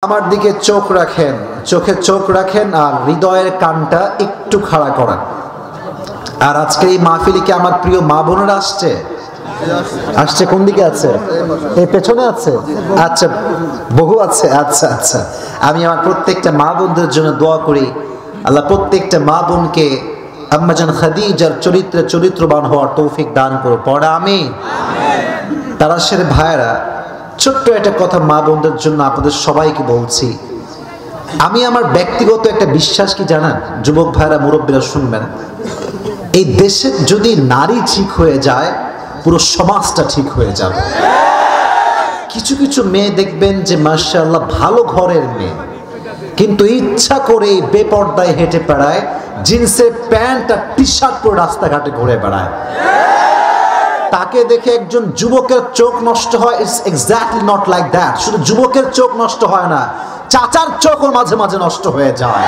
আমার দিকে চোখ রাখেন, চোখে চোখ রাখেন আর হৃদয়ের কানটা একটু খাড়া করেন। আর আজকে এই মাহফিলে কি আমার প্রিয় মা বোনেরা আসছে? আসছে কোন দিকে আছে? এই পেছনে আছে? আচ্ছা, বহু আছে। আচ্ছা আচ্ছা, আমি আমার প্রত্যেকটা মা বোনদের জন্য দোয়া করি, আল্লাহ প্রত্যেকটা মা বোনকে আম্মাজান খাদিজার চরিত্রে চরিত্রবান হওয়ার তৌফিক দান করো। পড়া আমিন। তারাশের ভাইয়েরা, ছোট্ট একটা কথা মা বোনদের জন্য আপনাদের সবাইকে বলছি। আমি আমার ব্যক্তিগত একটা বিশ্বাস কি জানেন, যুবক ভাইরা মুরব্বীরা শুনবেন, এই দেশে যদি নারী ঠিক হয়ে যায় পুরো সমাজটা ঠিক হয়ে যাবে। কিছু কিছু মেয়ে দেখবেন যে মাশাআল্লাহ ভালো ঘরের মেয়ে, কিন্তু ইচ্ছা করে বেপর্দায় হেঁটে বেড়ায়, জিন্সের প্যান্ট আর টি শার্ট পরে রাস্তাঘাটে ঘুরে বেড়ায়। তাকে দেখে একজন যুবকের চোখ নষ্ট হয়। It's exactly not like that. শুধু যুবকের চোখ নষ্ট হয় না, চাচার চোখও মাঝে মাঝে নষ্ট হয়ে যায়।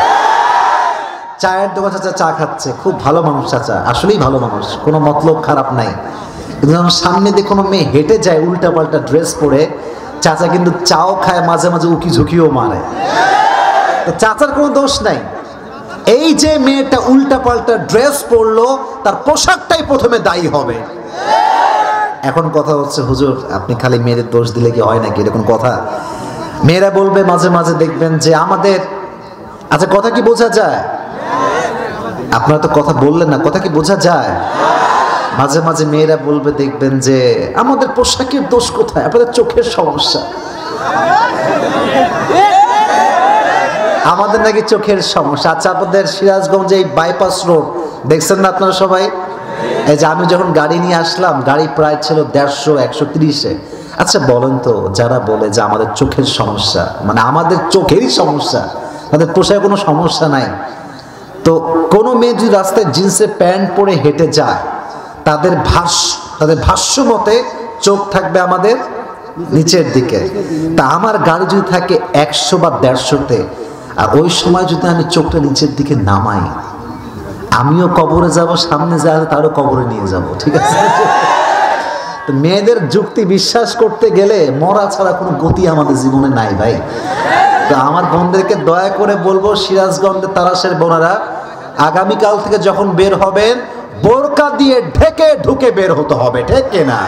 চায়ের দোকান চাচা চা খাচ্ছে, খুব ভালো মানুষ চাচা, আসলেই ভালো মানুষ, কোনো মতলব খারাপ নাই, কিন্তু যখন সামনে দিয়ে কোনো মেয়ে হেঁটে যায় উল্টা পাল্টা ড্রেস পরে, চাচা কিন্তু চাও খায়, মাঝে মাঝে উকি ঝুঁকিও মারে। তো চাচার কোনো দোষ নাই। এই যে মেয়েটা উল্টা পাল্টা ড্রেস পরলো, তার পোশাকটাই প্রথমে দায়ী হবে। এখন কথা হচ্ছে, হুজুর আপনি খালি মেয়েদের দোষ দিলে কি হয় নাকি, এরকম কথা মেয়েরা বলবে মাঝে মাঝে। দেখবেন যে আমাদের, আচ্ছা কথা কি বোঝা যায়? আপনারা তো কথা বললেন না, কথা কি বোঝা যায়? মাঝে মাঝে মেয়েরা বলবে, দেখবেন যে আমাদের পোশাকের দোষ কোথায়, আপনাদের চোখের সমস্যা, আমাদের নাকি চোখের সমস্যা। আচ্ছা, আপনাদের সিরাজগঞ্জে এই বাইপাস রোড দেখছেন না আপনারা সবাই? এই যে আমি যখন গাড়ি নিয়ে আসলাম, গাড়ি প্রায় ছিল 150 130-এ। আচ্ছা বলেন তো, যারা বলে যে আমাদের চোখের সমস্যা, মানে আমাদের চোখেরই সমস্যা, তাদের পোশাকে কোনো সমস্যা নাই। তো কোনো মেয়ে যদি রাস্তায় জিন্সের প্যান্ট পরে হেঁটে যায়, তাদের ভাষ্য মতে চোখ থাকবে আমাদের নিচের দিকে। তা আমার গাড়ি যদি থাকে 100 বা 150-তে, আর ওই সময় যদি আমি চোখটা নিচের দিকে নামাই, আমিও কবরে যাব, সামনে যা আছে তারও কবরে নিয়ে যাব, ঠিক আছে? তো মেয়েদের যুক্তি বিশ্বাস করতে গেলে মরা ছাড়া কোনো গতি আমাদের জীবনে নাই ভাই। তো আমার বোনদেরকে দয়া করে বলবো, সিরাজগঞ্জের তারাশের বোনেরা, আগামীকাল থেকে যখন বের হবেন বোরকা দিয়ে ঢেকে ঢুকে বের হতে হবে, ঠিক কিনা?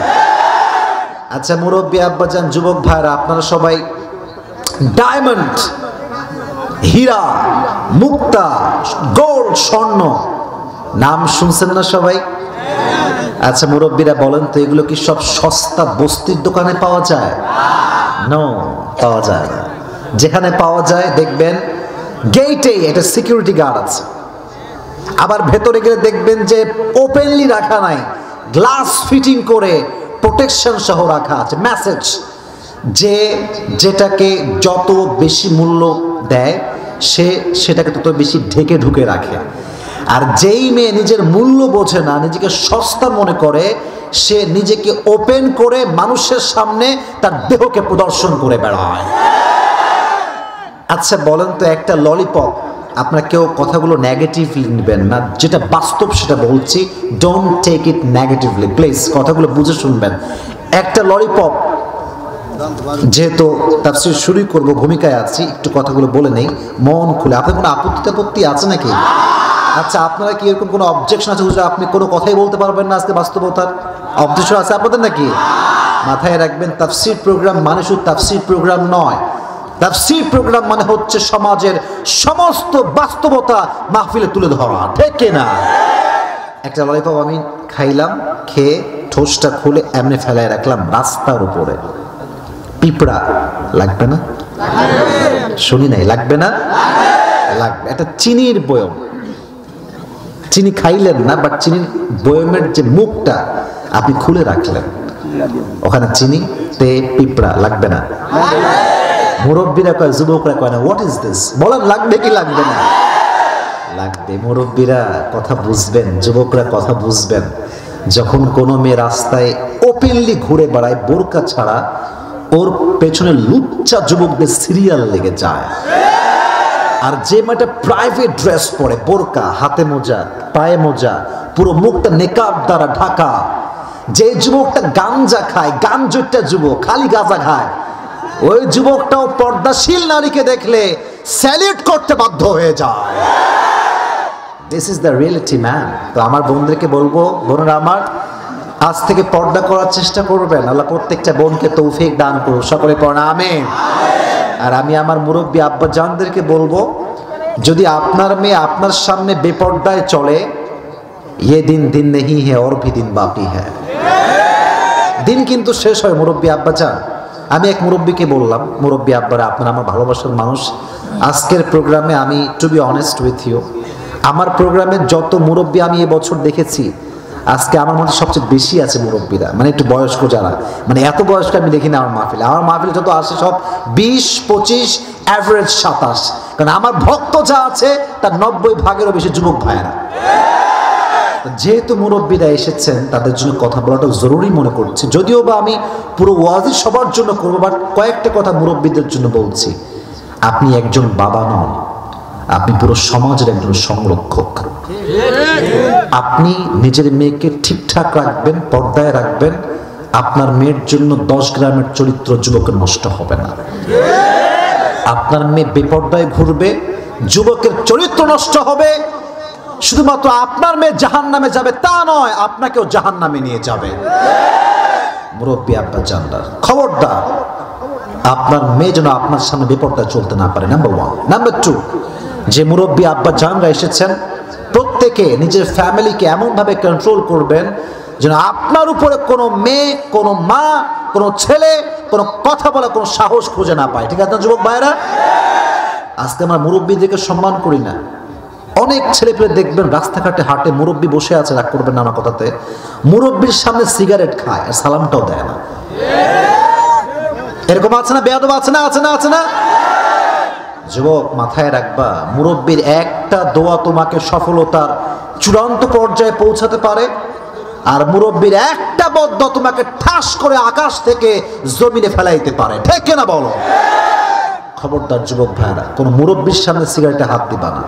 আচ্ছা মুরব্বী আব্বাজান, যুবক ভাইরা, আপনারা সবাই ডায়মন্ড, হীরা, মুক্তা, গোল্ড, স্বর্ণ নাম শুনছেন না সবাই? আচ্ছা মুরব্বীরা বলেন তো, এগুলো কি সব সস্তা বস্তির দোকানে পাওয়া যায়? নো, পাওয়া যায় না। যেখানে পাওয়া যায় দেখবেন গেটেই একটা সিকিউরিটি গার্ড আছে, আবার ভেতরে গেলে দেখবেন যে ওপেনলি রাখা নাই, গ্লাস ফিটিং করে প্রোটেকশন সহ রাখা আছে। মেসেজ যে যেটাকে যত বেশি মূল্য দেয় সে সেটাকে তত বেশি ঢেকে ঢুকে রাখে। আর যেই মেয়ে নিজের মূল্য বোঝে না, নিজেকে সস্তা মনে করে, সে নিজেকে ওপেন করে মানুষের সামনে তার দেহকে প্রদর্শন করে বেড়ায়। আচ্ছা বলেন তো, একটা ললিপপ, আপনারা কেউ কথাগুলো নেগেটিভলি নেবেন না, যেটা বাস্তব সেটা বলছি, don't take it negatively please, কথাগুলো বুঝে শুনবেন। একটা ললিপপ, যেহেতু তাফসীর শুরু করব, ভূমিকায় আছি, একটু কথাগুলো বলে নেই মন খুলে। আপনার কোনো আপত্তি আছে নাকি? আচ্ছা আপনারা কি এরকম কোনো অবজেকশন আছে, হুজুর আপনি কোনো কথাই বলতে পারবেন না আজকে, বাস্তবতার অবজেকশন আছে আপনাদের নাকি? মাথায় রাখবেন, তাফসীর প্রোগ্রাম মানে শুধু তাফসীর প্রোগ্রাম নয়। তাফসীর প্রোগ্রাম মানে হচ্ছে সমাজের সমস্ত বাস্তবতা মাহফিলে তুলে ধরা, ঠিক কিনা? একটা ললিপপ আমি খাইলাম, খেয়ে ঠোসটা খুলে এমনি ফেলায় রাখলাম রাস্তার উপরে। পিঁপড়া লাগবে না? শুনি নাই, লাগবে না? লাগবে। একটা চিনির বয়ম, চিনি খাইলেন না, বাট চিনির বয়মের যে মুখটা আপনি খুলে রাখলেন, ওখানে চিনি, তে পিঁপড়া, লাগবে না? মুরব্বীরা কয়, যুবকরা কয় না, হোয়াট ইজ দিস? বলেন লাগবে কি লাগবে না? লাগবে। মুরব্বীরা কথা বুঝবেন, যুবকরা কথা বুঝবেন। যখন কোনো মেয়ে রাস্তায় ওপেনলি ঘুরে বেড়ায় বোরকা ছাড়া, ওর পেছনে লুচ্চা যুবকদের সিরিয়াল লেগে যায়। আর যে মেয়েটা প্রাইভেট ড্রেস পরে, বোরকা, হাতে মোজা, পায়ে মোজা, পুরো মুখটা নেকাব দ্বারা ঢাকা, যে যুবকটা গাঞ্জা খায়, গাঞ্জটা যুবক, খালি গাঁজা খায়, ওই যুবকটাও পর্দাশীল নারীকে দেখলে স্যালিউট করতে বাধ্য হয়ে যায়। This is the reality man. তো আমার বোনদেরকে বলবো, বোনেরা আমার, আজ থেকে পর্দা করার চেষ্টা করবেন। আল্লাহ প্রত্যেকটা বোনকে তৌফিক দান করুন, সকলে পড়েন আমিন। আর আমি আমার মুরব্বী আব্বা জানদেরকে বলবো, যদি আপনার মেয়ে আপনার সামনে বেপর্দায় চলে, ये दिन नहीं है और भी दिन बाकी है। দিন কিন্তু শেষ হয় মুরব্বী আব্বা জান। আমি এক মুরব্বীকে বললাম, মুরব্বী আব্বারা, আপনারা আমার ভালোবাসার মানুষ, আজকের প্রোগ্রামে আমি to be honest with you, আমার প্রোগ্রামে যত মুরব্বী আমি এবছর দেখেছি, আজকে আমার মধ্যে সবচেয়ে বেশি আছে মুরব্বীরা, মানে একটু বয়স্ক যারা, মানে এত বয়স্ক আমি দেখি না আমার মাহফিলে। আমার মাহফিলে যত আসে সব 20-25, অ্যাভারেজ 27, কারণ আমার ভক্ত যা আছে তার 90 ভাগেরও বেশি যুবক ভাইয়েরা। যেহেতু মুরব্বীরা এসেছেন, তাদের জন্য কথা বলাটা জরুরি মনে করছি, যদিও বা আমি পুরো ওয়াজই সবার জন্য করবো, বাট কয়েকটা কথা মুরব্বীদের জন্য বলছি। আপনি একজন বাবা নন, আপনি পুরো সমাজের একজন সংরক্ষক। আপনি নিজের মেয়েকে ঠিকঠাক রাখবেন, পর্দায় রাখবেন, আপনার মেয়ের জন্য 10 গ্রামের চরিত্র যুবকের নষ্ট হবে না। আপনার মেয়ে বেপর্দায় ঘুরবে, যুবকের চরিত্র নষ্ট হবে। শুধুমাত্র আপনার মেয়ে জাহান্নামে যাবে তা নয়, আপনাকেও জাহান্নামে নিয়ে যাবে। মুরব্বী আব্বা জানদার, খবরদার আপনার মেয়ে যেন আপনার সামনে বেপর্দায় চলতে না পারে, নাম্বার 1। নাম্বার 2, যে মুরব্বী আব্বা জানরা এসেছেন, প্রত্যেকে নিজের ফ্যামিলিকে এমনভাবে কন্ট্রোল করবেন যেন আপনার উপরে কোনো মেয়ে, কোনো মা, কোনো ছেলে কোনো কথা বলা, কোনো সাহস খুঁজে না পায়। ঠিক আছে যুবক ভাইরা? আজকে আমরা মুরব্বীদেরকে সম্মান করি না। অনেক ছেলে পেলে দেখবেন রাস্তাঘাটে হাঁটে, মুরব্বী বসে আছে, রাগ করবেন না আমার কথাতে, মুরব্বীর সামনে সিগারেট খায় আর সালামটাও দেয় না। এরকম আছে না? বেয়াদব আছে না? আছে না? আছে না? যুবক মাথায় রাখবা, মুরব্বীর একটা দোয়া তোমাকে সফলতার চূড়ান্ত পর্যায়ে পৌঁছাতে পারে, আর মুরব্বীর একটা বদ্দুয়া তোমাকে ঠাস করে আকাশ থেকে জমিনে ফেলাইতে পারে। ঠিক না বলো? খবরদার যুবক ভাইরা, কোন মুরব্বীর সামনে সিগারেটে হাত দিবা না।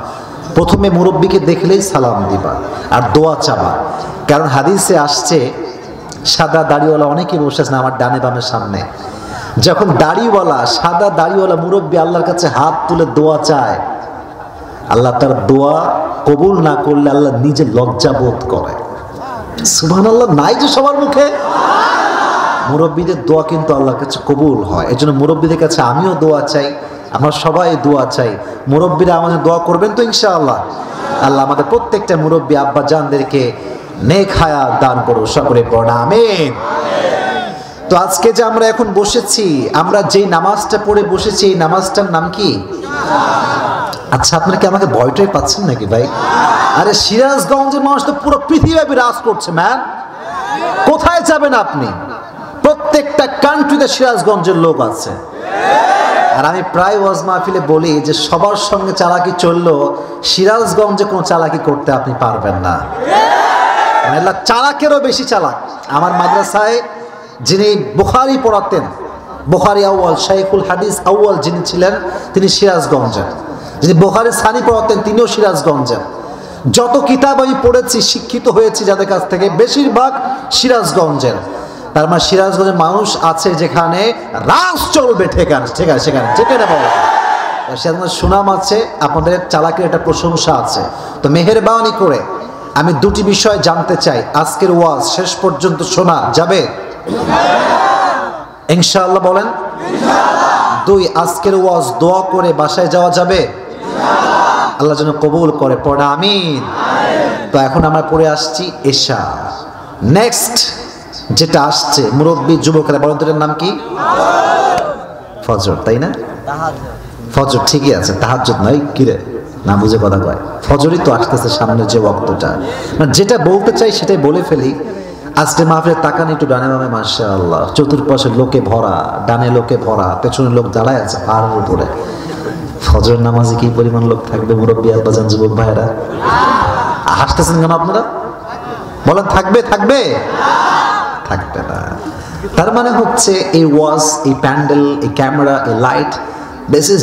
প্রথমে মুরব্বীকে দেখলেই সালাম দিবা আর দোয়া চাবা। কারণ হাদিসে আসছে, সাদা দাড়িওয়ালা অনেকে বসে আছেন আমার ডানে বামের সামনে, যখন দাড়িওয়ালা, সাদা দাড়িওয়ালা মুরব্বী আল্লাহর কাছে হাত তুলে দোয়া চায়, আল্লাহ তার দোয়া কবুল না করলে আল্লাহ নিজে লজ্জা বোধ করে। সুবহানাল্লাহ নাই যে সবার মুখে? মুরব্বীদের দোয়া কিন্তু আল্লাহর কাছে কবুল হয়। এজন্য মুরব্বীদের কাছে আমিও দোয়া চাই, আমরা সবাই দোয়া চাই। মুরব্বীরা আমাদের দোয়া করবেন তো ইনশাআল্লাহ? আল্লাহ আমাদের প্রত্যেকটা মুরব্বী আব্বা জানদেরকে নেক হায়াত দান করো, সকলে পড়া আমিন। তো আজকে যে আমরা এখন বসেছি, আমরা যেই নামাজটা পড়ে বসেছি, এই নামাজটার নাম কি? আচ্ছা, আপনারা কি আমাকে ভয়টাই পাচ্ছেন নাকি ভাই? আরে সিরাজগঞ্জের মানুষ তো পুরো পৃথিবীব্যাপী রাজ করছে ম্যান। কোথায় যাবেন আপনি? প্রত্যেকটা কান্ট্রিতে সিরাজগঞ্জের লোক আছে। আর আমি প্রায় ওয়াজ মাহফিলে বলি যে সবার সঙ্গে চালাকি চললেও সিরাজগঞ্জে কোনো চালাকি করতে আপনি পারবেন না। চালাকেরও বেশি চালাক। আমার মাদ্রাসায় যিনি বুখারী পড়াতেন, বুখারী আউয়াল, শাইখুল হাদিস আউয়াল যিনি ছিলেন, তিনি সিরাজগঞ্জের। যিনি বুখারী সানি পড়াতেন, তিনিও সিরাজগঞ্জের। যত কিতাব আমি পড়েছি, শিক্ষিত হয়েছি যাদের কাছ থেকে, বেশিরভাগ সিরাজগঞ্জের। তার মানে সিরাজগঞ্জের মানুষ আছে যেখানে রাজ চলবে, সেখানে যেখানে বলো সেখানে সুনাম আছে, আপনাদের চালাকের একটা প্রশংসা আছে। তো মেহেরবানি করে আমি দুটি বিষয় জানতে চাই। আজকের ওয়াজ শেষ পর্যন্ত শোনা যাবে ইনশাআল্লাহ? বলেন। 2, আজকের ওয়াজ দোয়া করে বাসায় যাওয়া যাবে? আল্লাহ যেন কবুল করে, পড়া আমিন। তো এখন আমরা পড়ে আসছি এশা। নেক্সট যেটা আসছে, মুরব্বী যুবকরা বলেন, তোর নাম কি? ফজর, তাই না? ফজর ঠিকই আছে, তাহাজ্জুদ নয়। কিরে না বুঝে কথা কয়? ফজরই তো আসতেছে সামনে, যে ওয়াক্তটা, মানে যেটা বলতে চাই সেটাই বলে ফেলি। আজকে মাহফিলে তাকান একটু ডানে বামে, মাশাআল্লাহ, চতুর্পাশে লোকে ভরা, ডানে লোকে ভরা, পেছনে লোক দাঁড়ায় আছে পাহাড়ের উপরে। ফজর নামাজে কি পরিমাণ লোক থাকবে মুরব্বী আব্বাজান, যুবক ভাইরা? হাসতেছেন কেন আপনারা? বলেন থাকবে? থাকবে না। তার মানে হচ্ছে এই ওয়াজ, এই প্যান্ডেল, এই ক্যামেরা, এই লাইট, দিস ইজ